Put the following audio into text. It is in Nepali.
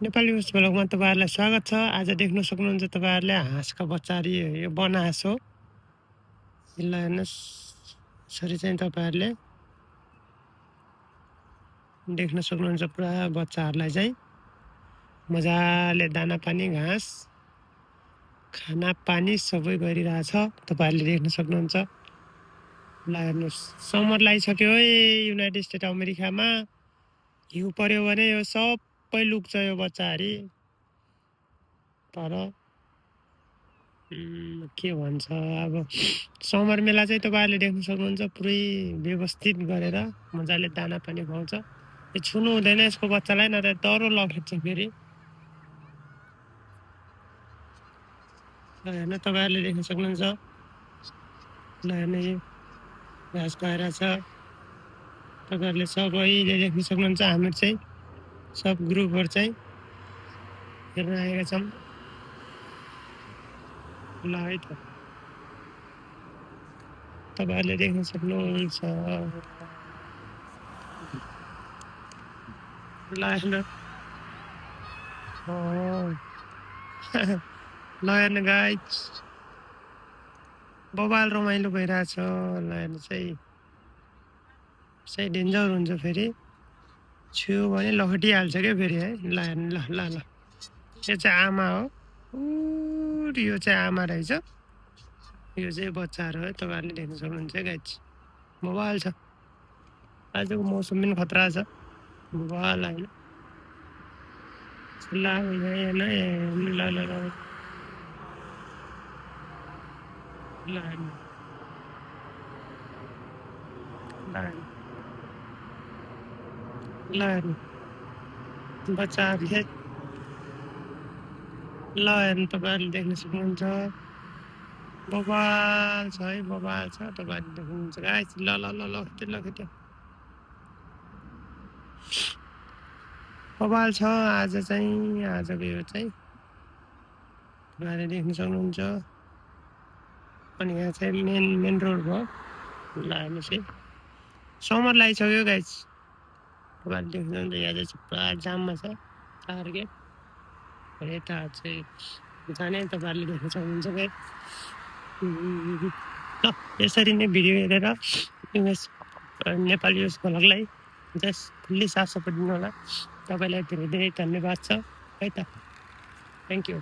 नेपाली न्युज ब्लगमा तपाईँहरूलाई स्वागत छ। आज देख्न सक्नुहुन्छ तपाईँहरूले हाँसका बच्चाहरू यो बनास हो। यसलाई हेर्नुहोस्, यसरी चाहिँ तपाईँहरूले देख्न सक्नुहुन्छ। पुरा बच्चाहरूलाई चाहिँ मजाले दाना पानी घाँस खाना पानी सबै गरिरहेछ, तपाईँहरूले देख्न सक्नुहुन्छ। ल हेर्नुहोस्, समर लगाइसक्यो है युनाइटेड स्टेट अमेरिकामा। हिउँ पर्यो भने यो सबै लुक्छ यो बच्चाहरू। तर के भन्छ अब समर मेला चाहिँ तपाईँहरूले देख्न सक्नुहुन्छ। पुरै व्यवस्थित गरेर मजाले दाना पानी खुवाउँछ। यो छुनु हुँदैन यसको बच्चालाई, नत्र डह्रो लखेट्छ फेरि। हेर्नु तपाईँहरूले देख्न सक्नुहुन्छ। ल हेर्नु यो घाँस गएर छ, तपाईँहरूले सबैले देख्न सक्नुहुन्छ। हाम्रो चाहिँ सब ग्रुपहरू चाहिँ हेर्न आएका छौँ। ल है त तपाईँहरूले देख्न सक्नुहुन्छ। ल हेर्नु ल हेर्नु गाइज, बबाल रमाइलो भइरहेछ। ल हेर्नु चाहिँ डेन्जर हुन्छ फेरि, छुयो भने लखटिहाल्छ क्या फेरि है। ल हेर्नु, ल ल ल यो चाहिँ आमा हो। यो चाहिँ आमा रहेछ, यो चाहिँ बच्चाहरू है। तपाईँहरूले देख्न सक्नुहुन्छ गाइज, बबाल छ। आजको मौसम पनि खतरा छ, बबाल होइन। ल हेर्नु ल ल ल ल हेर्नु ल हेर्नु बच्चाहरूले। ल हेर्नु तपाईँहरूले देख्न सक्नुहुन्छ। बबाल छ है, बबाल छ। तपाईँहरूले देख्नुहुन्छ गाइस। ल ल ल ल लखेट्यो बबाल छ आज चाहिँ। आजको यो चाहिँ तपाईँहरूले देख्न सक्नुहुन्छ। अनि यहाँ चाहिँ मेन रोड भयो। ल हेर्नुहोस् है, समर लगाइसक्यो गाइस। तपाईँहरूले देख्नुहुन्छ यहाँ चाहिँ पुरा जाममा छ टार्गेट। यता चाहिँ जाने तपाईँहरूले देख्न सक्नुहुन्छ गाइस। ल यसरी नै भिडियो हेरेर युएस नेपाली युएस ब्लगलाई जस्ट फुल्ली साथ सपोर्ट दिनु होला। तपाईँलाई धेरै धेरै धन्यवाद छ है त। Thank you.